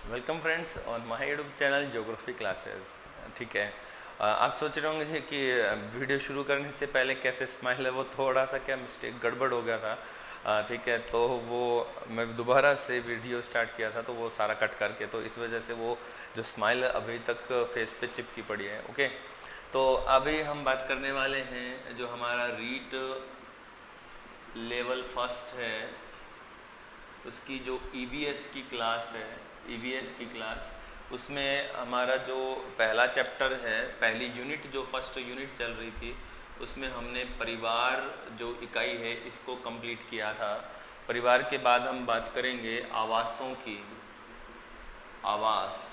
Welcome friends on my YouTube channel geography classes. ठीक है। आप सोच रहे होंगे कि वीडियो शुरू करने से पहले कैसे स्माइल है, वो थोड़ा सा क्या मिस्टेक गड़बड़ हो गया था। ठीक है, तो वो मैं दोबारा से वीडियो स्टार्ट किया था तो वो सारा कट करके, तो इस वजह से वो जो स्माइल अभी तक फेस पे चिपकी पड़ी है। ओके, तो अभी हम बात करने वाले हैं जो हमारा रीट लेवल फर्स्ट है उसकी जो ईवीएस की क्लास है, ईवीएस की क्लास, उसमें हमारा जो पहला चैप्टर है, पहली यूनिट जो फर्स्ट यूनिट चल रही थी, उसमें हमने परिवार जो इकाई है इसको कंप्लीट किया था। परिवार के बाद हम बात करेंगे आवासों की। आवास,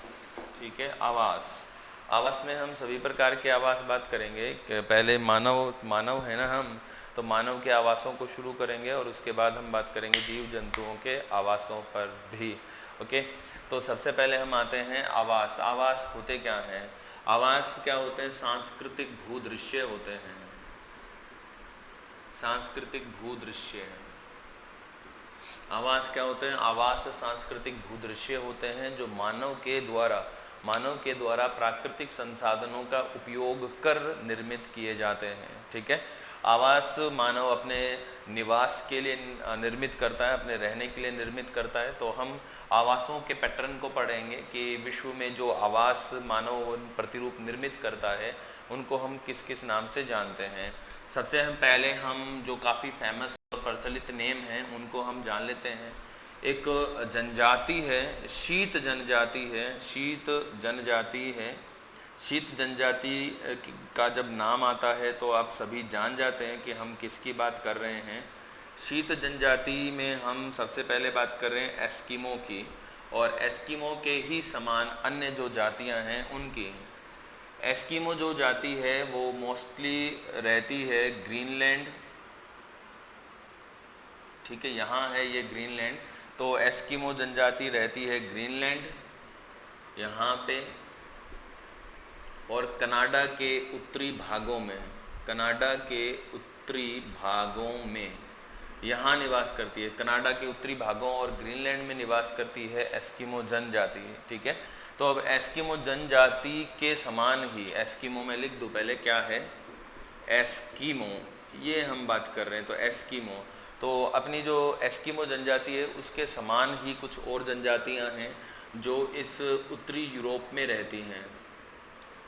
ठीक है, आवास। आवास में हम सभी प्रकार के आवास बात करेंगे। पहले मानव है ना हम, तो मानव के आवासों को शुरू करेंगे और उसके बाद हम बात करेंगे जीव जंतुओं के आवासों पर भी। ओके, तो सबसे पहले हम आते हैं आवास। आवास होते क्या हैं? आवास क्या होते हैं? सांस्कृतिक भूदृश्य होते हैं। सांस्कृतिक भूदृश्य। आवास क्या होते हैं? आवास सांस्कृतिक भूदृश्य होते हैं जो मानव के द्वारा प्राकृतिक संसाधनों का उपयोग कर निर्मित किए जाते हैं। ठीक है, आवास मानव अपने निवास के लिए निर्मित करता है, अपने रहने के लिए निर्मित करता है। तो हम आवासों के पैटर्न को पढ़ेंगे कि विश्व में जो आवास मानव प्रतिरूप निर्मित करता है उनको हम किस किस नाम से जानते हैं। सबसे पहले हम जो काफ़ी फेमस और प्रचलित नेम हैं उनको हम जान लेते हैं। एक जनजाति है, शीत जनजाति है। शीत जनजाति है। शीत जनजाति का जब नाम आता है तो आप सभी जान जाते हैं कि हम किसकी बात कर रहे हैं। शीत जनजाति में हम सबसे पहले बात कर रहे हैं एस्किमो की, और एस्किमो के ही समान अन्य जो जातियां हैं उनकी। एस्किमो जो जाति है वो मोस्टली रहती है ग्रीनलैंड। ठीक है, यहाँ है ये ग्रीनलैंड, तो एस्किमो जनजाति रहती है ग्रीनलैंड यहाँ पे, और कनाडा के उत्तरी भागों में, कनाडा के उत्तरी भागों में यहाँ निवास करती है। कनाडा के उत्तरी भागों और ग्रीनलैंड में निवास करती है एस्किमो जनजाति। ठीक है, तो अब एस्किमो जनजाति के समान ही, एस्किमो में लिख दूँ पहले क्या है, एस्किमो, ये हम बात कर रहे हैं। तो एस्किमो, तो अपनी जो एस्किमो जनजाति है उसके समान ही कुछ और जनजातियां हैं जो इस उत्तरी यूरोप में रहती हैं।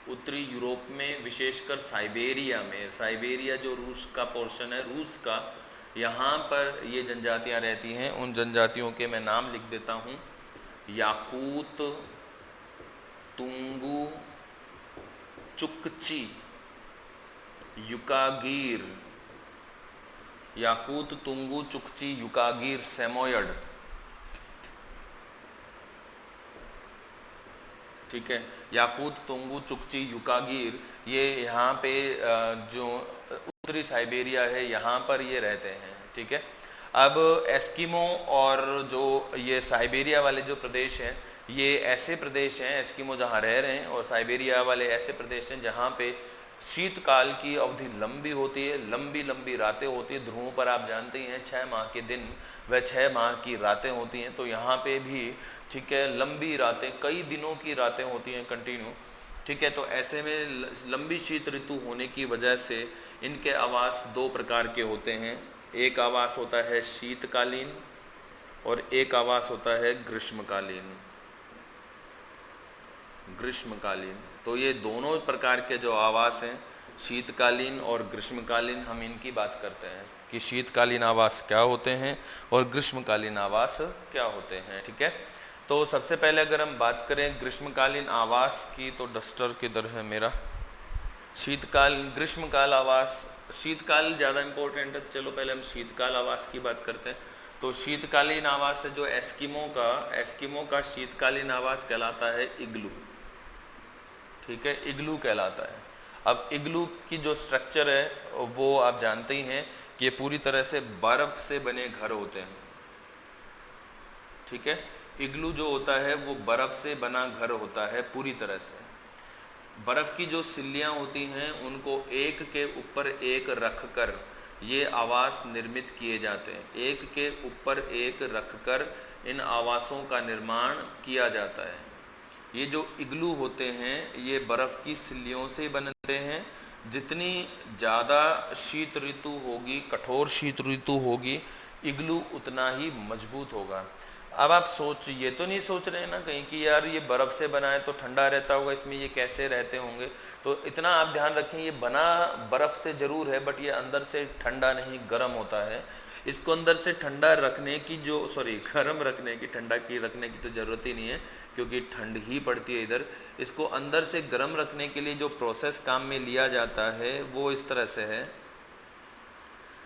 उत्तरी यूरोप में, विशेषकर साइबेरिया में, साइबेरिया जो रूस का पोर्शन है, रूस का, यहाँ पर ये जनजातियाँ रहती हैं। उन जनजातियों के मैं नाम लिख देता हूँ। याकूत, तुंगू, चुकची, युकागीर, याकूत, तुंगू, चुकची, युकागीर, सेमोयड। ठीक है, याकूत, तुंगू, चुकची, युकागीर, ये यहाँ पे जो उत्तरी साइबेरिया है यहाँ पर ये रहते हैं। ठीक है, अब एस्किमो और जो ये साइबेरिया वाले जो प्रदेश हैं, ये ऐसे प्रदेश हैं, एस्किमो जहाँ रह रहे हैं, और साइबेरिया वाले ऐसे प्रदेश हैं जहाँ पे शीतकाल की अवधि लंबी होती है, लंबी लंबी रातें होती है। ध्रुवों पर आप जानते ही हैं 6 माह के दिन व 6 माह की रातें होती हैं, तो यहाँ पे भी, ठीक है, लंबी रातें, कई दिनों की रातें होती हैं कंटिन्यू। ठीक है, तो ऐसे में लंबी शीत ऋतु होने की वजह से इनके आवास दो प्रकार के होते हैं। एक आवास होता है शीतकालीन और एक आवास होता है ग्रीष्मकालीन। ग्रीष्मकालीन, तो ये दोनों प्रकार के जो आवास हैं, शीतकालीन और ग्रीष्मकालीन, हम इनकी बात करते हैं कि शीतकालीन आवास क्या होते हैं और ग्रीष्मकालीन आवास क्या होते हैं। ठीक है, तो सबसे पहले अगर हम बात करें ग्रीष्मकालीन आवास की, तो डस्टर किधर है मेरा? ग्रीष्मकाल आवास, शीतकाल ज़्यादा इम्पोर्टेंट है, चलो पहले हम शीतकाल आवास की बात करते हैं। तो शीतकालीन आवास है जो एस्किमो का शीतकालीन आवास कहलाता है इग्लू। ठीक है, इग्लू कहलाता है। अब इग्लू की जो स्ट्रक्चर है वो आप जानते ही हैं कि ये पूरी तरह से बर्फ से बने घर होते हैं। ठीक है, इग्लू जो होता है वो बर्फ से बना घर होता है पूरी तरह से। बर्फ की जो सिल्लियाँ होती हैं उनको एक के ऊपर एक रख कर ये आवास निर्मित किए जाते हैं। एक के ऊपर एक रखकर इन आवासों का निर्माण किया जाता है। ये जो इग्लू होते हैं ये बर्फ़ की सिल्लियों से बनते हैं। जितनी ज़्यादा शीत ऋतु होगी, कठोर शीत ऋतु होगी, इग्लू उतना ही मजबूत होगा। अब आप ये तो नहीं सोच रहे हैं ना कहीं कि यार ये बर्फ़ से बना है तो ठंडा रहता होगा, इसमें ये कैसे रहते होंगे। तो इतना आप ध्यान रखें, ये बना बर्फ़ से ज़रूर है बट ये अंदर से ठंडा नहीं, गर्म होता है। इसको अंदर से ठंडा रखने की गर्म रखने की, ठंडा की रखने की तो ज़रूरत ही नहीं है क्योंकि ठंड ही पड़ती है इधर। इसको अंदर से गर्म रखने के लिए जो प्रोसेस काम में लिया जाता है वो इस तरह से है।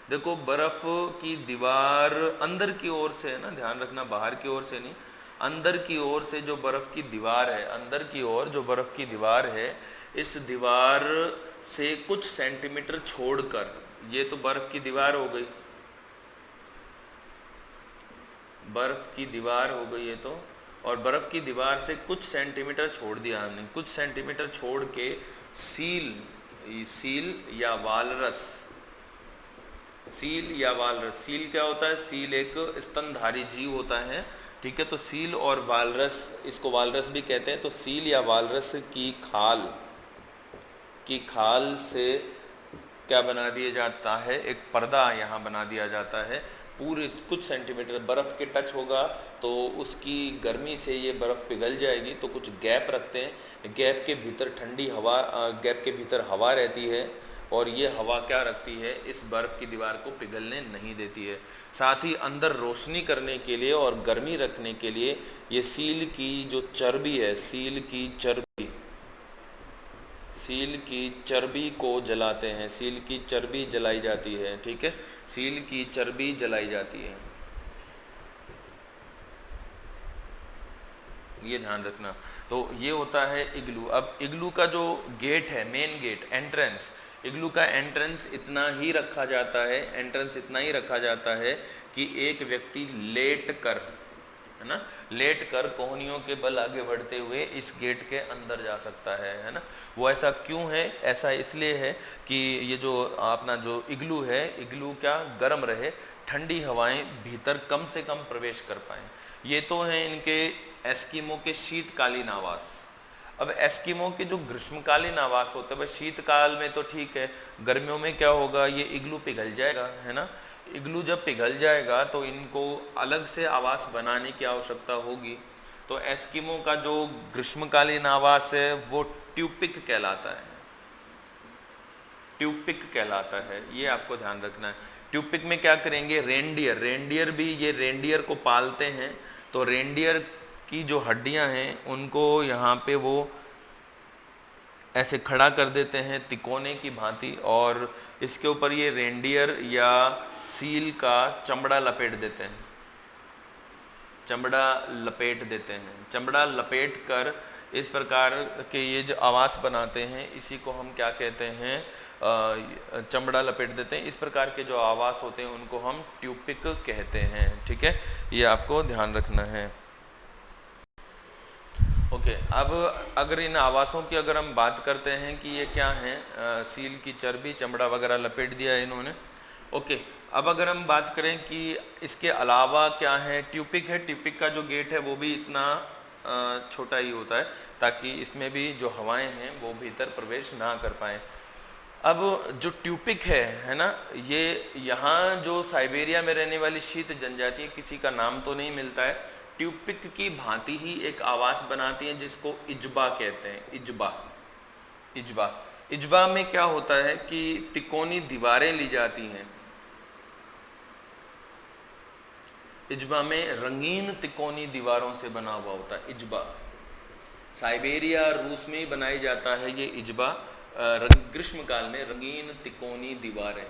देखो, बर्फ़ की दीवार अंदर की ओर से है ना, ध्यान रखना, बाहर की ओर से नहीं, अंदर की ओर से जो बर्फ़ की दीवार है, अंदर की ओर जो बर्फ़ की दीवार है, इस दीवार से कुछ सेंटीमीटर छोड़कर, ये तो बर्फ़ की दीवार हो गई, बर्फ़ की दीवार हो गई ये तो, और बर्फ़ की दीवार से कुछ सेंटीमीटर छोड़ दिया हमने, कुछ सेंटीमीटर छोड़ के सील या वालरस, सील क्या होता है? सील एक स्तनधारी जीव होता है, ठीक है। तो सील और वालरस, इसको वालरस भी कहते हैं। तो सील या वालरस की खाल से क्या बना दिया जाता है? एक पर्दा यहाँ बना दिया जाता है। पूरे कुछ सेंटीमीटर बर्फ़ के टच होगा तो उसकी गर्मी से ये बर्फ़ पिघल जाएगी। तो कुछ गैप रखते हैं, गैप के भीतर ठंडी हवा, गैप के भीतर हवा रहती है और ये हवा क्या रखती है? इस बर्फ़ की दीवार को पिघलने नहीं देती है। साथ ही अंदर रोशनी करने के लिए और गर्मी रखने के लिए ये सील की जो चर्बी है, सील की चर्बी को जलाते हैं, सील की चर्बी जलाई जाती है, ठीक है, सील की चर्बी जलाई जाती है, ये ध्यान रखना। तो ये होता है इग्लू। अब इग्लू का जो गेट है, मेन गेट, एंट्रेंस, इग्लू का एंट्रेंस इतना ही रखा जाता है कि एक व्यक्ति लेट कर, है ना, लेट कर कोहनियों के बल आगे बढ़ते हुए इस गेट के अंदर जा सकता है ना। वो ऐसा क्यों है? ऐसा इसलिए है कि ये जो अपना जो इग्लू है, इग्लू क्या गर्म रहे, ठंडी हवाएं भीतर कम से कम प्रवेश कर पाएँ। ये तो हैं इनके एस्किमो के शीतकालीन आवास। अब एस्किमो के जो ग्रीष्मकालीन आवास होते हैं, भाई शीतकाल में तो ठीक है, गर्मियों में क्या होगा? ये इग्लू पिघल जाएगा, है ना। इग्लू जब पिघल जाएगा तो इनको अलग से आवास बनाने की आवश्यकता होगी। तो एस्किमो का जो ग्रीष्मकालीन आवास है वो ट्यूपिक कहलाता है, ये आपको ध्यान रखना है। ट्यूपिक में क्या करेंगे? रेंडियर भी, ये रेंडियर को पालते हैं, तो रेंडियर की जो हड्डियां हैं उनको यहाँ पे वो ऐसे खड़ा कर देते हैं तिकोने की भांति, और इसके ऊपर ये रेंडियर या सील का चमड़ा लपेट देते हैं, चमड़ा लपेट कर इस प्रकार के ये जो आवास बनाते हैं, इसी को हम क्या कहते हैं? चमड़ा लपेट देते हैं। इस प्रकार के जो आवास होते हैं उनको हम ट्यूपिक कहते हैं, ठीक है, ये आपको ध्यान रखना है। ओके, अब अगर इन आवासों की अगर हम बात करते हैं कि ये क्या हैं, सील की चर्बी, चमड़ा वगैरह लपेट दिया है इन्होंने। ओके, अब अगर हम बात करें कि इसके अलावा क्या है, ट्यूपिक है, ट्यूपिक का जो गेट है वो भी इतना छोटा ही होता है ताकि इसमें भी जो हवाएं हैं वो भीतर प्रवेश ना कर पाएँ। अब जो ट्यूपिक है ना, ये यहाँ जो साइबेरिया में रहने वाली शीत जनजाति है, किसी का नाम तो नहीं मिलता है, ट्यूपिक की भांति ही एक आवास बनाती हैं जिसको इजबा कहते हैं। इजबा में क्या होता है कि तिकोनी दीवारें ली जाती हैं, इजबा में रंगीन तिकोनी दीवारों से बना हुआ होता है इजबा। साइबेरिया, रूस में ही बनाई जाता है ये इजबा। ग्रीष्मकाल में रंगीन तिकोनी दीवारें,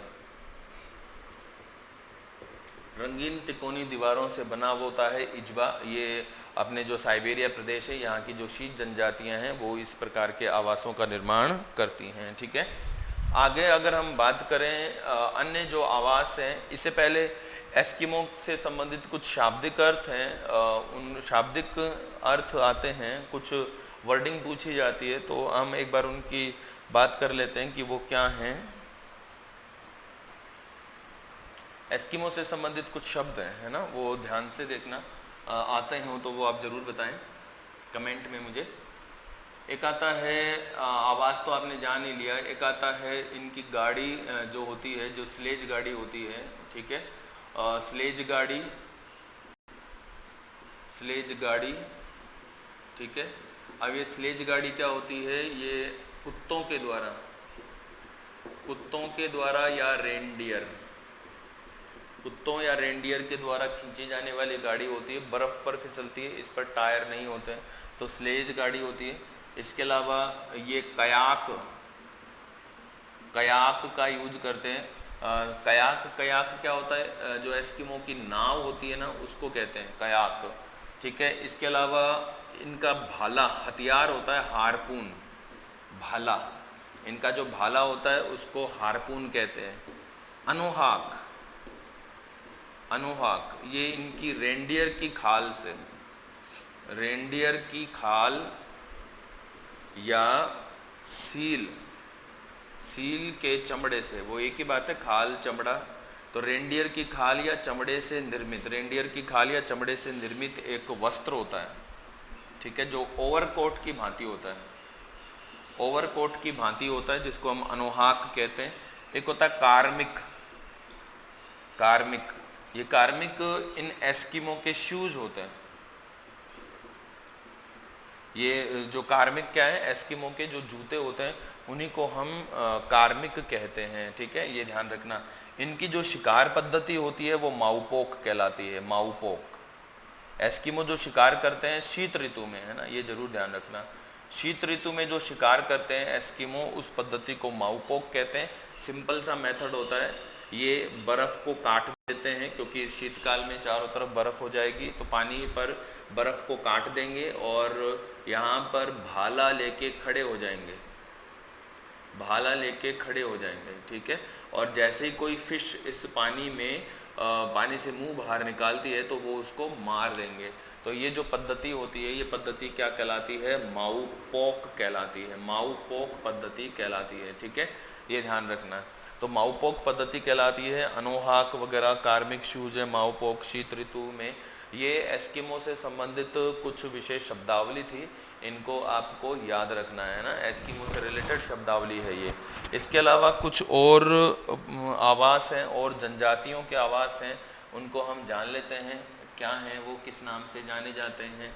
रंगीन तिकोनी दीवारों से बना हुआ होता है इजबा। ये अपने जो साइबेरिया प्रदेश है, यहाँ की जो शीत जनजातियाँ हैं वो इस प्रकार के आवासों का निर्माण करती हैं, ठीक है। आगे अगर हम बात करें अन्य जो आवास हैं, इससे पहले एस्किमो से संबंधित कुछ शाब्दिक अर्थ हैं, उन शाब्दिक अर्थ आते हैं, कुछ वर्डिंग पूछी जाती है, तो हम एक बार उनकी बात कर लेते हैं कि वो क्या हैं। एस्किमो से संबंधित कुछ शब्द हैं, है ना, वो ध्यान से देखना, आते हैं तो वो आप जरूर बताएं कमेंट में मुझे। एक आता है, आवाज़ तो आपने जान ही लिया, एक आता है इनकी गाड़ी जो होती है, जो स्लेज गाड़ी होती है, ठीक है, स्लेज गाड़ी, स्लेज गाड़ी, ठीक है। अब ये स्लेज गाड़ी क्या होती है, ये कुत्तों के द्वारा, कुत्तों के द्वारा या रेनडियर, कुत्तों या रेनडियर के द्वारा खींची जाने वाली गाड़ी होती है, बर्फ़ पर फिसलती है, इस पर टायर नहीं होते हैं, तो स्लेज गाड़ी होती है। इसके अलावा ये कयाक, कयाक का यूज करते हैं। कयाक, कयाक क्या होता है, जो एस्किमो की नाव होती है ना, उसको कहते हैं कयाक, ठीक है। इसके अलावा इनका भाला, हथियार होता है हारपून, भाला, इनका जो भाला होता है उसको हारपून कहते हैं। अनुहाक, अनुहाक, ये इनकी रेंडियर की खाल से, रेंडियर की खाल या सील, सील के चमड़े से, वो एक ही बात है, खाल चमड़ा, तो रेंडियर की खाल या चमड़े से निर्मित, रेंडियर की खाल या चमड़े से निर्मित एक वस्त्र होता है, ठीक है, जो ओवरकोट की भांति होता है, ओवरकोट की भांति होता है, जिसको हम अनुहाक कहते हैं। एक होता है कार्मिक, कार्मिक, ये कार्मिक इन एस्किमो के शूज होते हैं। ये जो कार्मिक क्या है, एस्किमो के जो जूते होते हैं उन्हीं को हम कार्मिक कहते हैं, ठीक है, ये ध्यान रखना। इनकी जो शिकार पद्धति होती है वो माउपोक कहलाती है, माउपोक। एस्किमो जो शिकार करते हैं शीत ऋतु में, है ना, ये जरूर ध्यान रखना, शीत ऋतु में जो शिकार करते हैं एस्किमो, उस पद्धति को माउपोक कहते हैं। सिंपल सा मेथड होता है, ये बर्फ़ को काट देते हैं, क्योंकि शीतकाल में चारों तरफ बर्फ़ हो जाएगी, तो पानी पर बर्फ़ को काट देंगे और यहाँ पर भाला लेके खड़े हो जाएंगे, भाला लेके खड़े हो जाएंगे, ठीक है। और जैसे ही कोई फिश इस पानी में पानी से मुंह बाहर निकालती है तो वो उसको मार देंगे। तो ये जो पद्धति होती है, ये पद्धति क्या कहलाती है, माउपोक कहलाती है, माउपोक पद्धति कहलाती है, ठीक है, ये ध्यान रखना। तो माउपोक पद्धति कहलाती है। अनुहाक वगैरह कार्मिक शूज है, माउपोक शीत ऋतु में। ये एस्किमो से संबंधित कुछ विशेष शब्दावली थी, इनको आपको याद रखना है ना, एस्किमो से रिलेटेड शब्दावली है ये। इसके अलावा कुछ और आवास हैं और जनजातियों के आवास हैं, उनको हम जान लेते हैं क्या हैं, वो किस नाम से जाने जाते हैं।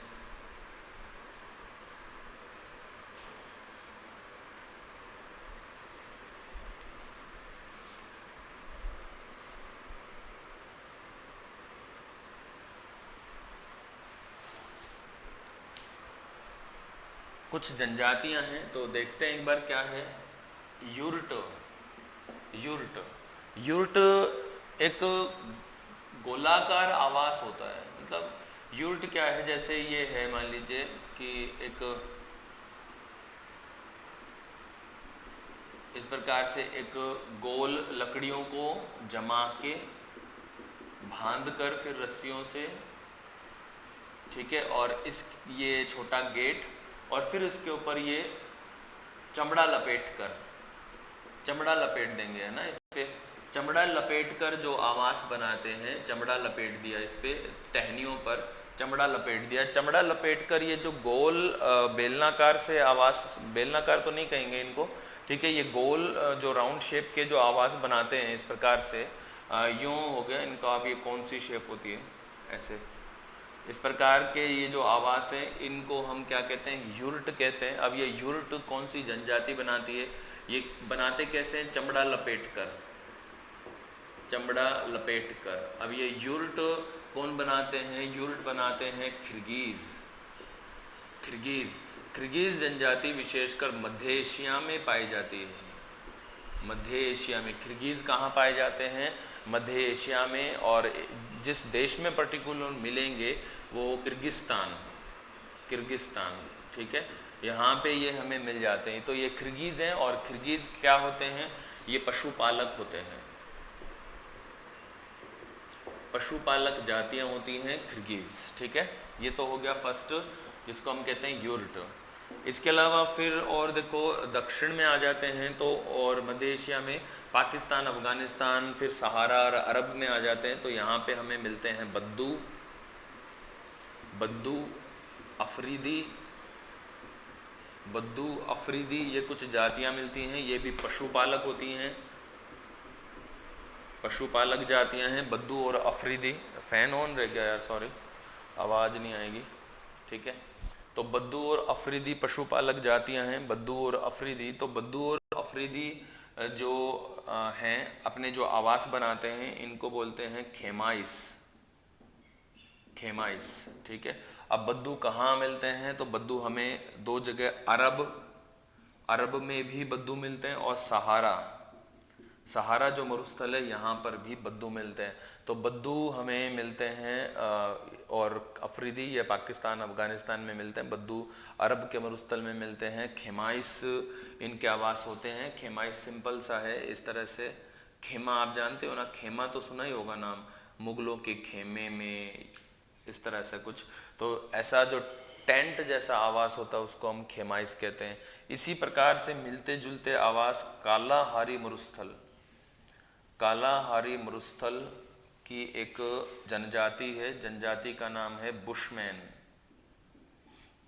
कुछ जनजातियां हैं तो देखते हैं एक बार क्या है। यूर्ट, यूर्ट, यूर्ट एक गोलाकार आवास होता है। मतलब यूर्ट क्या है, जैसे ये है, मान लीजिए कि एक इस प्रकार से एक गोल लकड़ियों को जमा के बांध कर फिर रस्सियों से, ठीक है, और इस ये छोटा गेट और फिर इसके ऊपर ये चमड़ा लपेट कर, चमड़ा लपेट देंगे, है ना, इस पे चमड़ा लपेट कर जो आवास बनाते हैं, चमड़ा लपेट दिया इस पे, टहनियों पर चमड़ा लपेट दिया। चमड़ा लपेट कर ये जो गोल बेलनाकार से आवास, बेलनाकार तो नहीं कहेंगे इनको, ठीक है, ये गोल जो राउंड शेप के जो आवास बनाते हैं इस प्रकार से, यूँ हो गया इनका। अब ये कौन सी शेप होती है, ऐसे इस प्रकार के ये जो आवास है, इनको हम क्या कहते हैं, यूर्ट कहते हैं। अब ये यूर्ट कौन सी जनजाति बनाती है, ये बनाते कैसे हैं, चमड़ा लपेट कर, चमड़ा लपेट कर। अब ये यूर्ट कौन बनाते हैं, यूर्ट बनाते हैं किर्गिज, किर्गिज, किर्गिज जनजाति विशेषकर मध्य एशिया में पाई जाती है। मध्य एशिया में किर्गिज कहाँ पाए जाते हैं, मध्य एशिया में, और जिस देश में पर्टिकुलर मिलेंगे वो किर्गिस्तान, किर्गिस्तान, ठीक है, यहाँ पे ये हमें मिल जाते हैं। तो ये किर्गिज हैं, और किर्गिज क्या होते हैं, ये पशुपालक होते हैं, पशुपालक जातियाँ होती हैं किर्गिज, ठीक है। ये तो हो गया फर्स्ट, जिसको हम कहते हैं यूर्ट। इसके अलावा फिर और देखो दक्षिण में आ जाते हैं तो, और मध्य एशिया में पाकिस्तान, अफगानिस्तान, फिर सहारा और अरब में आ जाते हैं तो यहाँ पे हमें मिलते हैं बद्दू अफरीदी, ये कुछ जातियां मिलती हैं। ये भी पशुपालक होती हैं, पशुपालक जातियां हैं बद्दू और अफरीदी। फैन ऑन रह गया यार, सॉरी आवाज़ नहीं आएगी, ठीक है। तो बद्दू और अफरीदी पशुपालक जातियां हैं, बद्दू और अफरीदी। तो बद्दू और अफरीदी जो हैं अपने जो आवास बनाते हैं इनको बोलते हैं खेमाइस, ठीक है। अब बद्दू कहाँ मिलते हैं, तो बद्दू हमें दो जगह, अरब में भी बद्दू मिलते हैं और सहारा जो मरुस्थल है यहाँ पर भी बद्दू मिलते हैं। तो बद्दू हमें मिलते हैं और अफरीदी ये पाकिस्तान, अफगानिस्तान में मिलते हैं। बद्दू अरब के मरुस्थल में मिलते हैं। खेमाइस इनके आवास होते हैं। खेमाइस सिंपल सा है इस तरह से। खेमा आप जानते हो ना, खेमा तो सुना ही होगा नाम, मुगलों के खेमे में, इस तरह से कुछ। तो ऐसा जो टेंट जैसा आवास होता है उसको हम खेमाइस कहते हैं। इसी प्रकार से मिलते जुलते आवास कालाहारी मरुस्थल की एक जनजाति है, जनजाति का नाम है बुशमैन।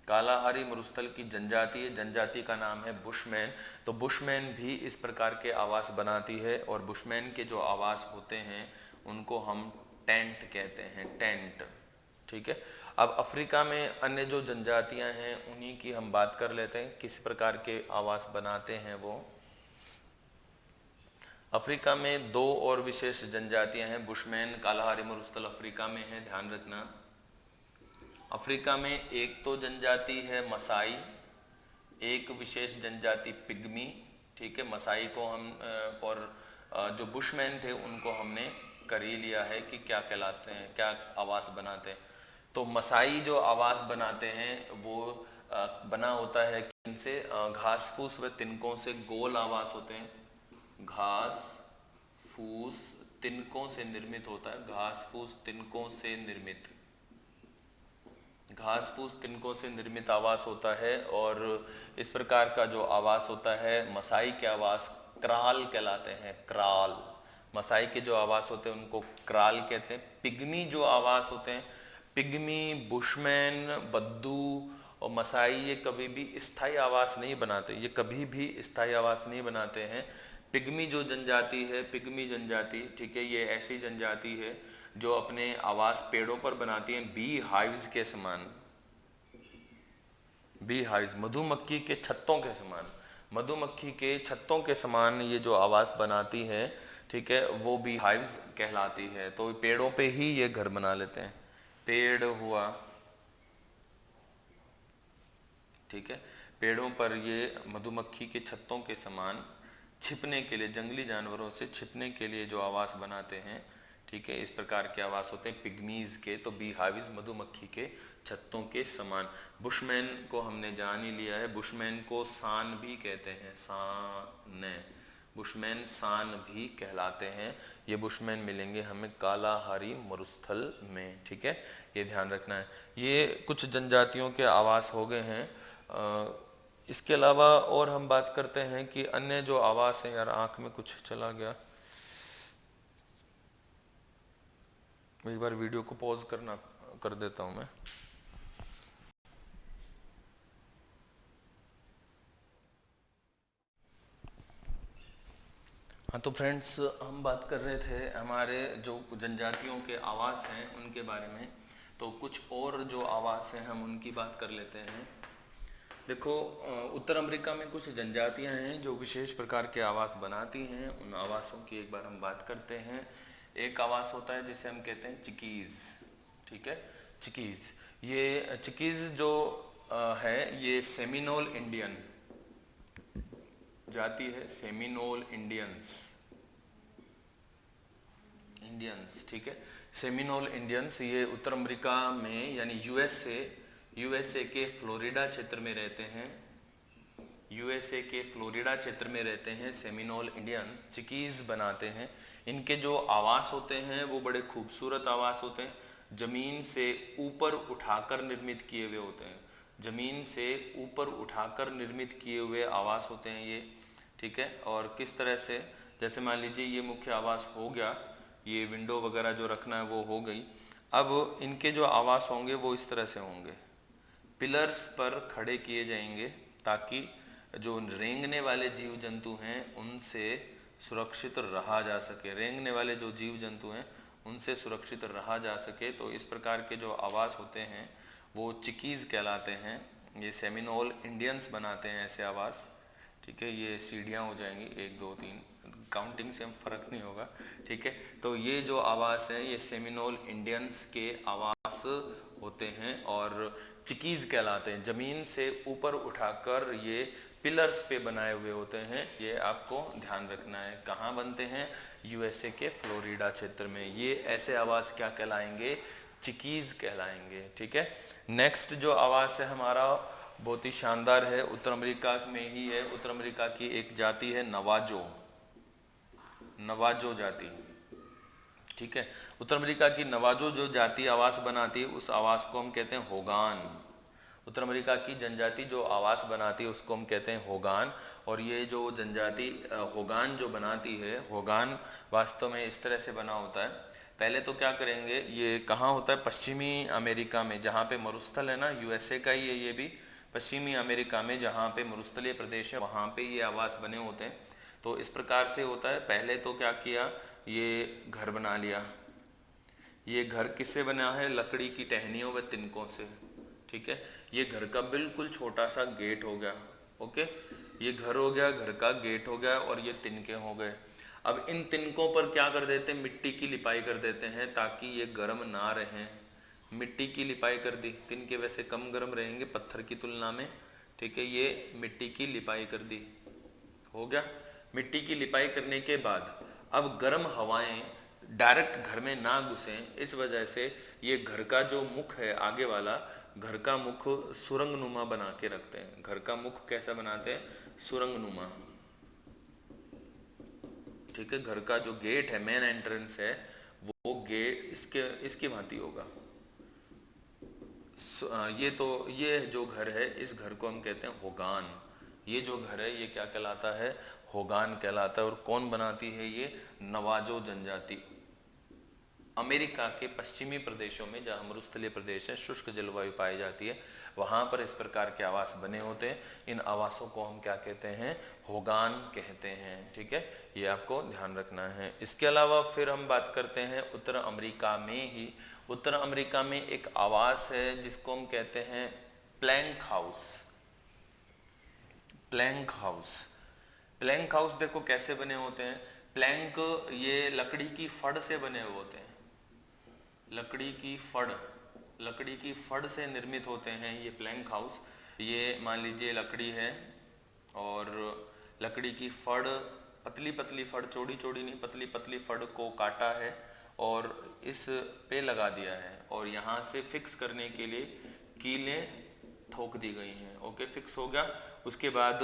कालाहारी मरुस्थल की जनजाति है, जनजाति का नाम है बुशमैन। तो बुशमैन भी इस प्रकार के आवास बनाती है और बुशमैन के जो आवास होते हैं उनको हम टेंट कहते हैं, टेंट, ठीक है। अब अफ्रीका में अन्य जो जनजातियां हैं उन्हीं की हम बात कर लेते हैं, किस प्रकार के आवास बनाते हैं वो। अफ्रीका में दो और विशेष जनजातियां हैं, बुशमैन, कालाहारी मरुस्थल अफ्रीका में है, ध्यान रखना। अफ्रीका में एक तो जनजाति है मसाई, एक विशेष जनजाति पिग्मी, ठीक है। मसाई को हम और जो बुशमैन थे उनको हमने कर ही लिया है कि क्या कहलाते हैं, क्या आवास बनाते हैं। तो मसाई जो आवास बनाते हैं वो बना होता है किनसे, घास फूस व तिनकों से गोल आवास होते हैं। घास फूस तिनकों से निर्मित होता है, घास फूस तिनकों से निर्मित, घास फूस तिनकों से निर्मित आवास होता है। और इस प्रकार का जो आवास होता है, मसाई के आवास क्राल कहलाते हैं, क्राल। मसाई के जो आवास होते हैं उनको क्राल कहते हैं। पिग्मी जो आवास होते हैं, पिग्मी, बुशमैन, बद्दू और मसाई, ये कभी भी स्थायी आवास नहीं बनाते, ये कभी भी स्थायी आवास नहीं बनाते हैं। पिग्मी जो जनजाति है, पिग्मी जनजाति, ठीक है, ये ऐसी जनजाति है जो अपने आवास पेड़ों पर बनाती हैं, बी हाइव्स के समान, बी हाइव्स, मधुमक्खी के छत्तों के समान, मधुमक्खी के छत्तों के समान ये जो आवास बनाती है, ठीक है, वो बी हाइव्स कहलाती है। तो पेड़ों पे ही ये घर बना लेते हैं, पेड़ हुआ, ठीक है, पेड़ों पर ये मधुमक्खी के छत्तों के समान छिपने के लिए, जंगली जानवरों से छिपने के लिए जो आवास बनाते हैं, ठीक है, इस प्रकार के आवास होते हैं पिग्मीज के। तो बी हाइव्स मधुमक्खी के छत्तों के समान। बुशमैन को हमने जान ही लिया है, बुशमैन को सान भी कहते हैं, सान, बुशमैन सान भी कहलाते हैं। ये बुशमैन मिलेंगे हमें कालाहारी मरुस्थल में, ठीक है, ये ध्यान रखना है। ये कुछ जनजातियों के आवास हो गए हैं। इसके अलावा और हम बात करते हैं कि अन्य जो आवास हैं, यार आंख में कुछ चला गया, एक बार वीडियो को पॉज कर देता हूं मैं। हाँ, तो फ्रेंड्स हम बात कर रहे थे हमारे जो जनजातियों के आवास हैं उनके बारे में। तो कुछ और जो आवास हैं हम उनकी बात कर लेते हैं। देखो, उत्तर अमेरिका में कुछ जनजातियां हैं जो विशेष प्रकार के आवास बनाती हैं। उन आवासों की एक बार हम बात करते हैं। एक आवास होता है जिसे हम कहते हैं चिकीज़, ठीक है, चिकीज़। ये चिकीज़ जो है ये सेमिनोल इंडियन जाति है, सेमिनोल इंडियंस, ठीक है, सेमिनोल इंडियंस। ये उत्तर अमेरिका में यानी यूएसए के फ्लोरिडा क्षेत्र में रहते हैं, यूएसए के फ्लोरिडा क्षेत्र में रहते हैं सेमिनोल इंडियंस, चिकीज़ बनाते हैं। इनके जो आवास होते हैं वो बड़े खूबसूरत आवास होते हैं, जमीन से ऊपर उठाकर निर्मित किए हुए होते हैं, जमीन से ऊपर उठाकर निर्मित किए हुए आवास होते हैं ये, ठीक है। और किस तरह से, जैसे मान लीजिए ये मुख्य आवास हो गया, ये विंडो वगैरह जो रखना है वो हो गई। अब इनके जो आवास होंगे वो इस तरह से होंगे, पिलर्स पर खड़े किए जाएंगे ताकि जो रेंगने वाले जीव जंतु हैं उनसे सुरक्षित रहा जा सके, रेंगने वाले जो जीव जंतु हैं उनसे सुरक्षित रहा जा सके। तो इस प्रकार के जो आवास होते हैं वो चिकीज कहलाते हैं। ये सेमिनोल इंडियंस बनाते हैं ऐसे आवास, ठीक है। ये सीढ़ियाँ हो जाएंगी 1 2 3, काउंटिंग से हम फर्क नहीं होगा, ठीक है। तो ये जो आवास हैं ये सेमिनोल इंडियंस के आवास होते हैं और चिकीज कहलाते हैं। जमीन से ऊपर उठाकर ये पिलर्स पे बनाए हुए होते हैं, ये आपको ध्यान रखना है। कहाँ बनते हैं? यूएसए के फ्लोरिडा क्षेत्र में। ये ऐसे आवास क्या कहलाएंगे? चिकीज कहलाएंगे, ठीक है। नेक्स्ट जो आवास है हमारा बहुत ही शानदार है, उत्तर अमेरिका में ही है। उत्तर अमेरिका की एक जाति है नवाजो, नवाजो जाति, ठीक है। उत्तर अमेरिका की नवाजो जो जाति आवास बनाती है उस आवास को हम कहते हैं होगान। उत्तर अमेरिका की जनजाति जो आवास बनाती है उसको हम कहते हैं होगान। और ये जो जनजाति होगान जो बनाती है, होगान वास्तव में इस तरह से बना होता है। पहले तो क्या करेंगे, ये कहाँ होता है? पश्चिमी अमेरिका में, जहाँ पे मरुस्थल है ना, यूएसए का ही है ये भी। पश्चिमी अमेरिका में जहाँ पे मरुस्थलीय प्रदेश है वहाँ पे ये आवास बने होते हैं। तो इस प्रकार से होता है। पहले तो क्या किया, ये घर बना लिया। ये घर किससे बना है? लकड़ी की टहनियों व तिनकों से, ठीक है। ये घर का बिल्कुल छोटा सा गेट हो गया, ओके। ये घर हो गया, घर का गेट हो गया और ये तिनके हो गए। अब इन तिनकों पर क्या कर देते हैं? मिट्टी की लिपाई कर देते हैं ताकि ये गर्म ना रहें। मिट्टी की लिपाई कर दी। तिनके वैसे कम गर्म रहेंगे पत्थर की तुलना में, ठीक है। ये मिट्टी की लिपाई कर दी, हो गया। मिट्टी की लिपाई करने के बाद अब गर्म हवाएं डायरेक्ट घर में ना घुसें, इस वजह से ये घर का जो मुख है आगे वाला, घर का मुख सुरंग नुमा बना के रखते हैं। घर का मुख कैसा बनाते हैं? सुरंग नुमा, ठीक है। घर का जो गेट है, मेन एंट्रेंस है, वो गेट इसके भांति होगा। ये जो घर है इस घर को हम कहते हैं होगान। ये जो घर है ये क्या कहलाता है? होगान कहलाता है। और कौन बनाती है? ये नवाजो जनजाति। अमेरिका के पश्चिमी प्रदेशों में जहाँ मरुस्थलीय प्रदेश है, शुष्क जलवायु पाई जाती है, वहाँ पर इस प्रकार के आवास बने होते हैं। इन आवासों को हम क्या कहते हैं? होगान कहते हैं, ठीक है। ये आपको ध्यान रखना है। इसके अलावा फिर हम बात करते हैं उत्तर अमेरिका में ही। उत्तर अमेरिका में एक आवास है जिसको हम कहते हैं plank house. Plank house, plank house देखो कैसे बने होते हैं। प्लैंक ये लकड़ी की फड़ से बने हुए होते हैं। लकड़ी की फड़ से निर्मित होते हैं ये प्लैंक हाउस। ये मान लीजिए लकड़ी है और लकड़ी की फड़, पतली पतली फड़, चौड़ी चौड़ी नहीं, पतली पतली फड़ को काटा है और इस पे लगा दिया है और यहाँ से फिक्स करने के लिए कीलें ठोक दी गई हैं, ओके। फिक्स हो गया। उसके बाद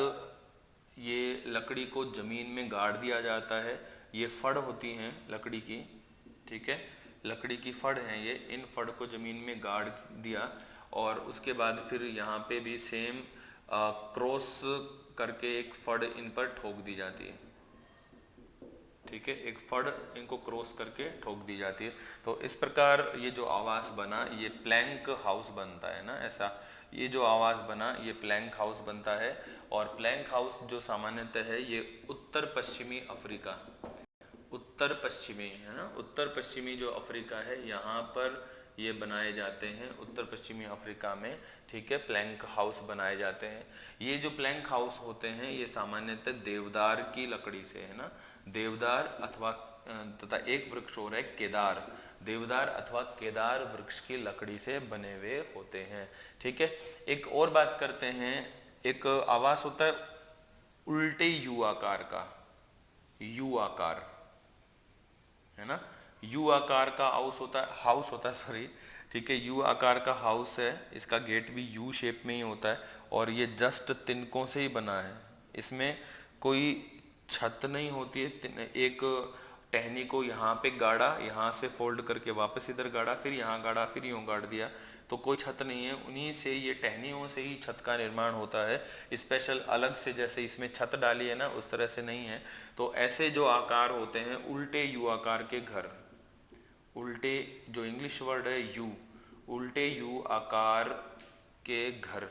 ये लकड़ी को जमीन में गाड़ दिया जाता है। ये फड़ होती हैं लकड़ी की, ठीक है। लकड़ी की फड़ हैं ये, इन फड़ को जमीन में गाड़ दिया और उसके बाद फिर यहाँ पे भी सेम क्रॉस करके एक फड़ इन पर ठोक दी जाती है, ठीक है। एक फड़ इनको क्रॉस करके ठोक दी जाती है। तो इस प्रकार ये जो आवास बना ये प्लैंक हाउस बनता है ना, ऐसा ये जो आवास बना ये प्लैंक हाउस बनता है। और प्लैंक हाउस जो सामान्यतः है ये उत्तर पश्चिमी अफ्रीका, उत्तर पश्चिमी है ना, उत्तर पश्चिमी जो अफ्रीका है यहाँ पर ये बनाए जाते हैं। उत्तर पश्चिमी अफ्रीका में, ठीक है, प्लैंक हाउस बनाए जाते हैं। ये जो प्लैंक हाउस होते हैं ये सामान्यतः देवदार की लकड़ी से, है ना, देवदार अथवा तथा एक वृक्ष और है केदार, देवदार अथवा केदार वृक्ष की लकड़ी से बने हुए होते हैं, ठीक है। एक और बात करते हैं, एक आवास होता है उल्टे यू आकार का, यू आकार, है ना, यू आकार का हाउस होता है सॉरी, ठीक है। यू आकार का हाउस है, इसका गेट भी यू शेप में ही होता है और ये जस्ट तिनकों से ही बना है। इसमें कोई छत नहीं होती है। एक टहनी को यहाँ पे गाड़ा, यहाँ से फोल्ड करके वापस इधर गाड़ा, फिर यहाँ गाड़ा, फिर यूँ गाड़ दिया, तो कोई छत नहीं है, उन्हीं से ये टहनियों से ही छत का निर्माण होता है। स्पेशल अलग से जैसे इसमें छत डाली है ना, उस तरह से नहीं है। तो ऐसे जो आकार होते हैं उल्टे यू आकार के घर, उल्टे जो इंग्लिश वर्ड है यू, उल्टे यू आकार के घर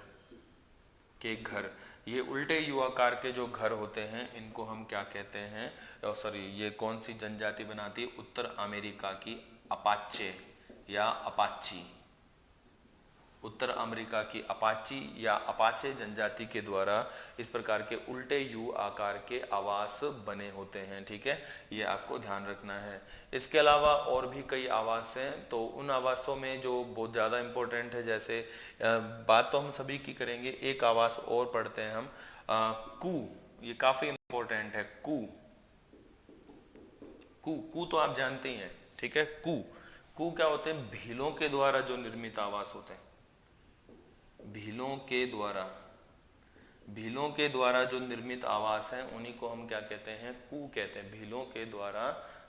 ये उल्टे यू आकार के जो घर होते हैं इनको हम क्या कहते हैं, सॉरी ये कौन सी जनजाति बनाती है, उत्तर अमेरिका की अपाचे या अपाची, उत्तर अमेरिका की अपाची या अपाचे जनजाति के द्वारा इस प्रकार के उल्टे यू आकार के आवास बने होते हैं। ठीक है, ये आपको ध्यान रखना है। इसके अलावा और भी कई आवास हैं, तो उन आवासों में जो बहुत ज़्यादा इम्पोर्टेंट है, जैसे बात तो हम सभी की करेंगे, एक आवास और पढ़ते हैं हम, कू, ये काफ़ी इम्पोर्टेंट है। कू कू कू तो आप जानते ही हैं। ठीक है, कू क्या होते हैं, भीलों के द्वारा जो निर्मित आवास होते हैं, भीलों के द्वारा जो निर्मित आवास हैं उन्हीं को हम क्या कहते हैं, कू कहते हैं। भीलों के द्वारा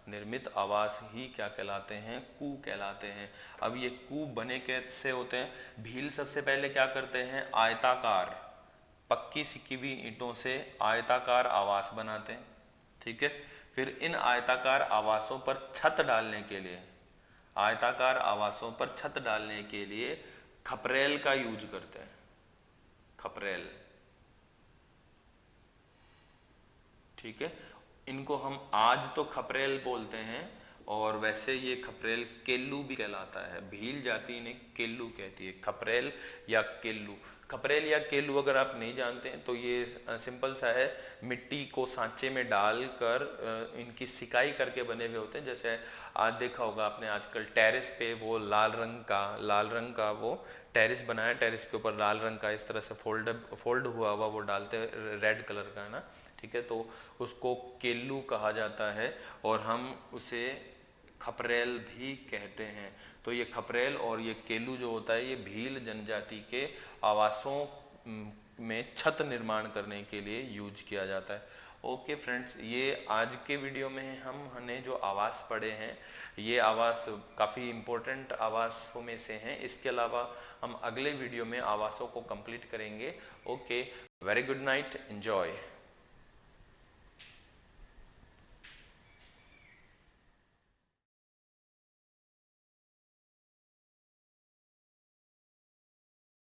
निर्मित आवास ही क्या कहलाते हैं, कू कहलाते हैं। अब ये कू बने कैसे होते हैं, भील सबसे पहले क्या करते हैं, आयताकार पक्की सिकी हुई ईंटों से आयताकार आवास बनाते हैं। ठीक है, फिर इन आयताकार आवासों पर छत डालने के लिए, आयताकार आवासों पर छत डालने के लिए खपरेल का यूज करते हैं, खपरेल। ठीक है, इनको हम आज तो खपरेल बोलते हैं, और वैसे ये खपरेल केल्लू भी कहलाता है। भील जाति इन्हें केल्लू कहती है, खपरेल या केल्लू। खपरेल या केल्लू अगर आप नहीं जानते हैं तो ये सिंपल सा है, मिट्टी को सांचे में डालकर इनकी सिकाई करके बने हुए होते हैं। जैसे आज देखा होगा आपने, आजकल टेरेस पे वो लाल रंग का वो टेरेस बनाया, टेरेस के ऊपर लाल रंग का इस तरह से फोल्ड हुआ हुआ वो डालते, रेड कलर का ना। ठीक है, तो उसको केल्लू कहा जाता है, और हम उसे खपरेल भी कहते हैं। तो ये खपरेल और ये केल्लू जो होता है, ये भील जनजाति के आवासों में छत निर्माण करने के लिए यूज किया जाता है। ओके फ्रेंड्स, ये आज के वीडियो में हमने जो आवास पढ़े हैं, ये आवास काफ़ी इम्पोर्टेंट आवासों में से हैं। इसके अलावा हम अगले वीडियो में आवासों को कंप्लीट करेंगे। Okay, very good night, enjoy.